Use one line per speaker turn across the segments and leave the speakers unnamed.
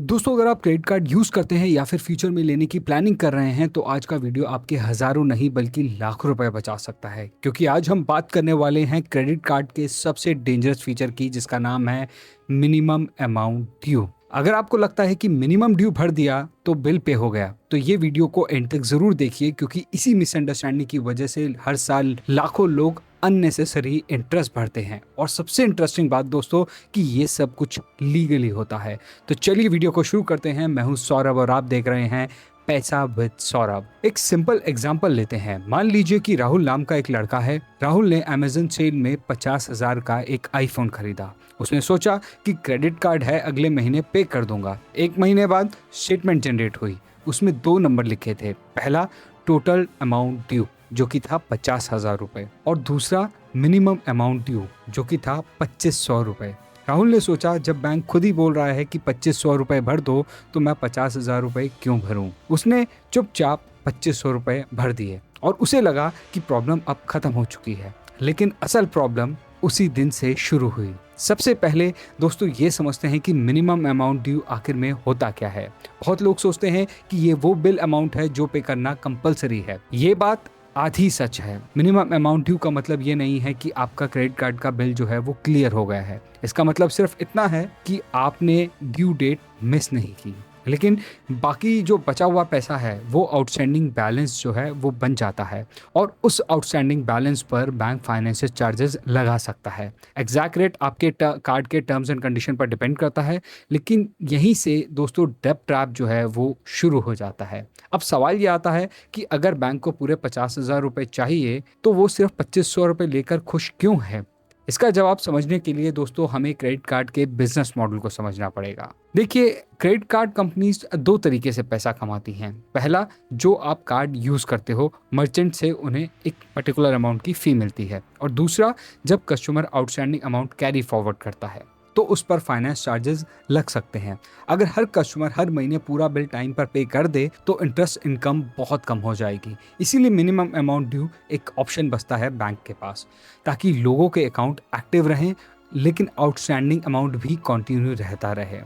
दोस्तों, अगर आप क्रेडिट कार्ड यूज़ करते हैं या फिर फ्यूचर में लेने की प्लानिंग कर रहे हैं तो आज का वीडियो आपके हज़ारों नहीं बल्कि लाखों रुपए बचा सकता है, क्योंकि आज हम बात करने वाले हैं क्रेडिट कार्ड के सबसे डेंजरस फीचर की, जिसका नाम है मिनिमम अमाउंट ड्यू। अगर आपको लगता है कि मिनिमम ड्यू भर दिया तो बिल पे हो गया, तो ये वीडियो को एंड तक ज़रूर देखिए, क्योंकि इसी मिसअंडरस्टैंडिंग की वजह से हर साल लाखों लोग अननेसेसरी इंटरेस्ट भरते हैं। और सबसे इंटरेस्टिंग बात दोस्तों, कि ये सब कुछ लीगली होता है। तो चलिए वीडियो को शुरू करते हैं। मैं हूं सौरभ और आप देख रहे हैं पैसा विद सौरभ। एक सिंपल एग्जांपल लेते हैं। मान लीजिए कि राहुल नाम का एक लड़का है। राहुल ने अमेजन सेल में 50,000 का एक आईफोन खरीदा। उसने सोचा कि क्रेडिट कार्ड है, अगले महीने पे कर दूंगा। एक महीने बाद स्टेटमेंट जनरेट हुई। उसमें 2 नंबर लिखे थे। पहला टोटल अमाउंट ड्यू, जो कि था 50,000 रुपए, और दूसरा मिनिमम अमाउंट ड्यू, जो कि था 2500 रुपए। राहुल ने सोचा, जब बैंक खुद ही बोल रहा है कि 2500 रुपए भर दो, तो मैं 50,000 रुपए क्यों भरूं। उसने चुपचाप 2500 रुपए भर दिए और उसे लगा कि प्रॉब्लम अब खत्म हो चुकी है। लेकिन असल प्रॉब्लम उसी दिन से शुरू हुई। सबसे पहले दोस्तों ये समझते हैं कि मिनिमम अमाउंट ड्यू आखिर में होता क्या है। बहुत लोग सोचते हैं कि ये वो बिल अमाउंट है जो पे करना कंपलसरी है। ये बात आधी सच है। मिनिमम अमाउंट ड्यू का मतलब ये नहीं है कि आपका क्रेडिट कार्ड का बिल जो है वो क्लियर हो गया है। इसका मतलब सिर्फ इतना है कि आपने ड्यू डेट मिस नहीं की, लेकिन बाकी जो बचा हुआ पैसा है वो आउटस्टैंडिंग बैलेंस जो है वो बन जाता है, और उस आउटस्टैंडिंग बैलेंस पर बैंक फाइनेंशियल चार्जेस लगा सकता है। एग्जैक्ट रेट आपके कार्ड के टर्म्स एंड कंडीशन पर डिपेंड करता है, लेकिन यहीं से दोस्तों डेब्ट ट्रैप जो है वो शुरू हो जाता है। अब सवाल ये आता है कि अगर बैंक को पूरे 50,000 रुपए चाहिए तो वो सिर्फ 2500 रुपए लेकर खुश क्यों है। इसका जवाब समझने के लिए दोस्तों हमें क्रेडिट कार्ड के बिजनेस मॉडल को समझना पड़ेगा। देखिए, क्रेडिट कार्ड कंपनीज 2 तरीके से पैसा कमाती हैं। पहला, जो आप कार्ड यूज करते हो, मर्चेंट से उन्हें एक पर्टिकुलर अमाउंट की फी मिलती है। और दूसरा, जब customer outstanding amount carry forward करता है तो उस पर फाइनेंस चार्जेस लग सकते हैं। अगर हर कस्टमर हर महीने पूरा बिल टाइम पर पे कर दे तो इंटरेस्ट इनकम बहुत कम हो जाएगी। इसीलिए मिनिमम अमाउंट ड्यू एक ऑप्शन बचता है बैंक के पास, ताकि लोगों के अकाउंट एक्टिव रहें लेकिन आउटस्टैंडिंग अमाउंट भी कंटिन्यू रहता रहे।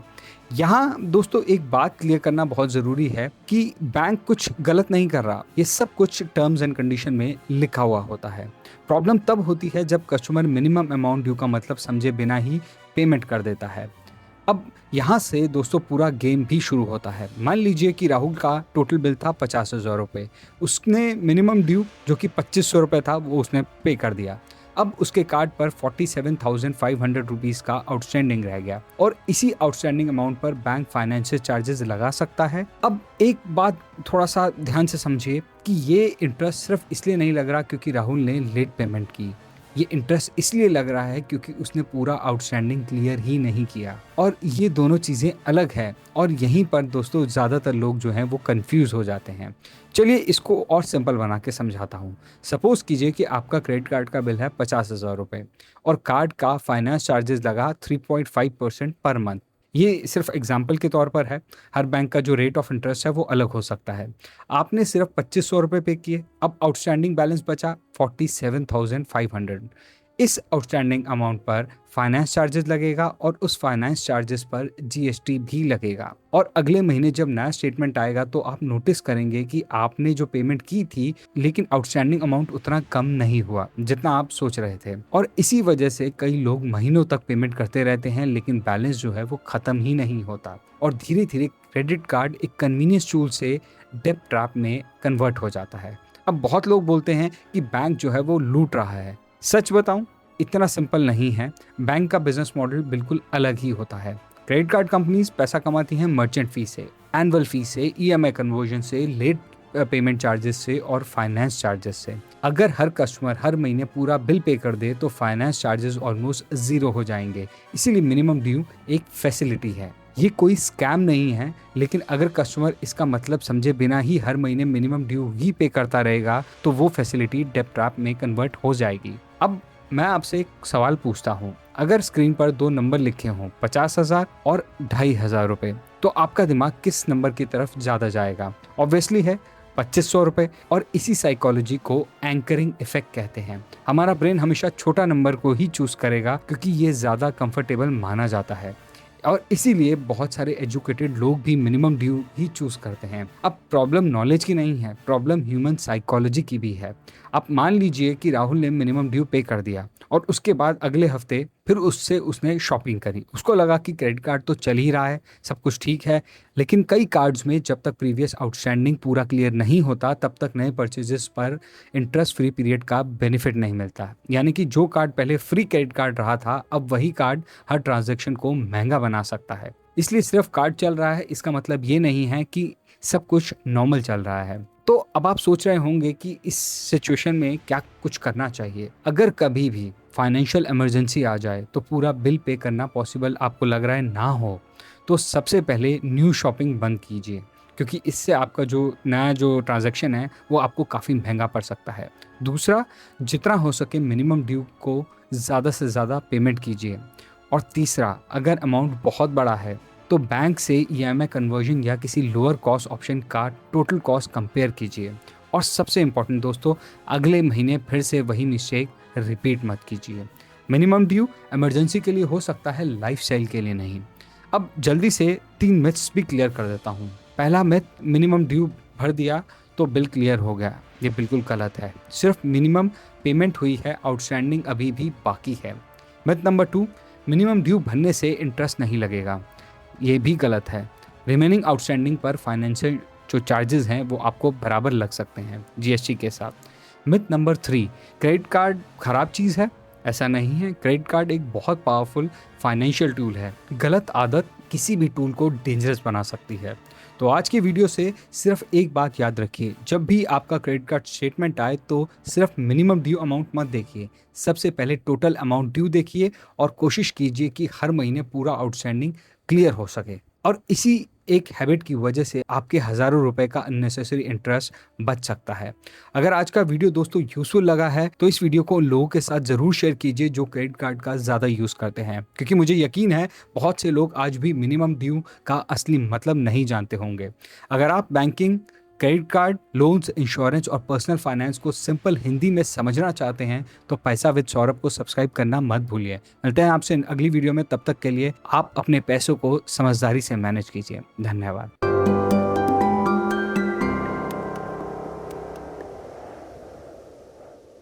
यहाँ दोस्तों एक बात क्लियर करना बहुत ज़रूरी है कि बैंक कुछ गलत नहीं कर रहा। ये सब कुछ टर्म्स एंड कंडीशन में लिखा हुआ होता है। प्रॉब्लम तब होती है जब कस्टमर मिनिमम अमाउंट ड्यू का मतलब समझे बिना ही पेमेंट कर देता है। अब यहाँ से दोस्तों पूरा गेम भी शुरू होता है। मान लीजिए कि राहुल का टोटल बिल था 50,000 रुपये। उसने मिनिमम ड्यू जो कि 2500 रुपये था वो उसने पे कर दिया। अब उसके कार्ड पर 47,500 रुपीज़ का आउटस्टैंडिंग रह गया, और इसी आउटस्टैंडिंग अमाउंट पर बैंक फाइनेंशियल चार्जेस लगा सकता है। अब एक बात थोड़ा सा ध्यान से समझिए कि ये इंटरेस्ट सिर्फ इसलिए नहीं लग रहा क्योंकि राहुल ने लेट पेमेंट की। ये इंटरेस्ट इसलिए लग रहा है क्योंकि उसने पूरा आउटस्टैंडिंग क्लियर ही नहीं किया, और ये दोनों चीज़ें अलग हैं। और यहीं पर दोस्तों ज़्यादातर लोग जो हैं वो कंफ्यूज हो जाते हैं। चलिए इसको और सिंपल बना के समझाता हूँ। सपोज कीजिए कि आपका क्रेडिट कार्ड का बिल है 50,000 रुपये, और कार्ड का फाइनेंस चार्जेस लगा 3.5% पर मंथ। ये सिर्फ एग्जाम्पल के तौर पर है। हर बैंक का जो रेट ऑफ इंटरेस्ट है वो अलग हो सकता है। आपने सिर्फ 2500 रुपये पे किए। अब आउटस्टैंडिंग बैलेंस बचा 47,500। इस आउटस्टैंडिंग अमाउंट पर फाइनेंस चार्जेस लगेगा, और उस फाइनेंस चार्जेस पर जीएसटी भी लगेगा। और अगले महीने जब नया स्टेटमेंट आएगा तो आप नोटिस करेंगे कि आपने जो पेमेंट की थी, लेकिन आउटस्टैंडिंग अमाउंट उतना कम नहीं हुआ जितना आप सोच रहे थे। और इसी वजह से कई लोग महीनों तक पेमेंट करते रहते हैं, लेकिन बैलेंस जो है वो खत्म ही नहीं होता, और धीरे धीरे क्रेडिट कार्ड एक कन्वीनियंस टूल से डेब्ट ट्रैप में कन्वर्ट हो जाता है। अब बहुत लोग बोलते हैं कि बैंक जो है वो लूट रहा है। सच बताऊं, इतना सिंपल नहीं है। बैंक का बिजनेस मॉडल बिल्कुल अलग ही होता है। क्रेडिट कार्ड कंपनीज पैसा कमाती हैं मर्चेंट फी से, एनुअल फी से, ईएमआई कन्वर्जन से, लेट पेमेंट चार्जेस से और फाइनेंस चार्जेस से। अगर हर कस्टमर हर महीने पूरा बिल पे कर दे तो फाइनेंस चार्जेस ऑलमोस्ट जीरो हो जाएंगे। इसीलिए मिनिमम ड्यू एक फैसिलिटी है, ये कोई स्कैम नहीं है। लेकिन अगर कस्टमर इसका मतलब समझे बिना ही हर महीने मिनिमम ड्यू ही पे करता रहेगा तो वो फैसिलिटी डेब्ट ट्रैप में कन्वर्ट हो जाएगी। अब मैं आपसे एक सवाल पूछता हूँ, अगर स्क्रीन पर 2 नंबर लिखे हों, 50,000 और 2,500 रुपए, तो आपका दिमाग किस नंबर की तरफ ज़्यादा जाएगा? ऑब्वियसली है 2500 रुपए। और इसी साइकोलॉजी को एंकरिंग इफेक्ट कहते हैं। हमारा ब्रेन हमेशा छोटा नंबर को ही चूज करेगा क्योंकि ये ज़्यादा कंफर्टेबल माना जाता है। और इसीलिए बहुत सारे एजुकेटेड लोग भी मिनिमम ड्यू ही चूज करते हैं। अब प्रॉब्लम नॉलेज की नहीं है, प्रॉब्लम ह्यूमन साइकोलॉजी की भी है। आप मान लीजिए कि राहुल ने मिनिमम ड्यू पे कर दिया और उसके बाद अगले हफ्ते फिर उससे उसने शॉपिंग करी। उसको लगा कि क्रेडिट कार्ड तो चल ही रहा है, सब कुछ ठीक है, लेकिन कई कार्ड्स में जब तक प्रीवियस आउटस्टैंडिंग पूरा क्लियर नहीं होता तब तक नए परचेजेस पर इंटरेस्ट फ्री पीरियड का बेनिफिट नहीं मिलता। यानी कि जो कार्ड पहले फ्री क्रेडिट कार्ड रहा था, अब वही कार्ड हर ट्रांजैक्शन को महंगा बना सकता है। इसलिए सिर्फ कार्ड चल रहा है इसका मतलब ये नहीं है कि सब कुछ नॉर्मल चल रहा है। तो अब आप सोच रहे होंगे कि इस सिचुएशन में क्या कुछ करना चाहिए। अगर कभी भी फाइनेंशियल इमरजेंसी आ जाए तो पूरा बिल पे करना पॉसिबल आपको लग रहा है ना हो, तो सबसे पहले न्यू शॉपिंग बंद कीजिए, क्योंकि इससे आपका जो नया जो ट्रांजैक्शन है वो आपको काफ़ी महंगा पड़ सकता है। दूसरा, जितना हो सके मिनिमम ड्यू को ज़्यादा से ज़्यादा पेमेंट कीजिए। और तीसरा, अगर अमाउंट बहुत बड़ा है तो बैंक से ईएमआई कन्वर्जन या किसी लोअर कॉस्ट ऑप्शन का टोटल कॉस्ट कंपेयर कीजिए। और सबसे इम्पोर्टेंट दोस्तों, अगले महीने फिर से वही मिस्टेक रिपीट मत कीजिए। मिनिमम ड्यू इमरजेंसी के लिए हो सकता है, लाइफस्टाइल के लिए नहीं। अब जल्दी से 3 मिथ्स भी क्लियर कर देता हूँ। पहला मिथ, मिनिमम ड्यू भर दिया तो बिल क्लियर हो गया। ये बिल्कुल गलत है। सिर्फ मिनिमम पेमेंट हुई है, आउटस्टैंडिंग अभी भी बाकी है। मिथ नंबर 2, मिनिमम ड्यू भरने से इंटरेस्ट नहीं लगेगा। ये भी गलत है। रिमेनिंग आउटस्टैंडिंग पर फाइनेंशियल जो चार्जेस हैं वो आपको बराबर लग सकते हैं जीएसटी के साथ। मिथ नंबर 3, क्रेडिट कार्ड खराब चीज़ है। ऐसा नहीं है, क्रेडिट कार्ड एक बहुत पावरफुल फाइनेंशियल टूल है। गलत आदत किसी भी टूल को डेंजरस बना सकती है। तो आज की वीडियो से सिर्फ एक बात याद रखिए, जब भी आपका क्रेडिट कार्ड स्टेटमेंट आए तो सिर्फ मिनिमम ड्यू अमाउंट मत देखिए, सबसे पहले टोटल अमाउंट ड्यू देखिए और कोशिश कीजिए कि हर महीने पूरा आउटस्टैंडिंग क्लियर हो सके। और इसी एक हैबिट की वजह से आपके हज़ारों रुपए का अननेसेसरी इंटरेस्ट बच सकता है। अगर आज का वीडियो दोस्तों यूज़फुल लगा है तो इस वीडियो को उन लोगों के साथ ज़रूर शेयर कीजिए जो क्रेडिट कार्ड का ज़्यादा यूज़ करते हैं, क्योंकि मुझे यकीन है बहुत से लोग आज भी मिनिमम ड्यू का असली मतलब नहीं जानते होंगे। अगर आप banking, credit card, loans, insurance और पर्सनल फाइनेंस को सिंपल हिंदी में समझना चाहते हैं तो पैसा विद सौरभ को सब्सक्राइब करना मत भूलिए। मिलते हैं आपसे अगली वीडियो में, तब तक के लिए आप अपने पैसों को समझदारी से मैनेज कीजिए। धन्यवाद।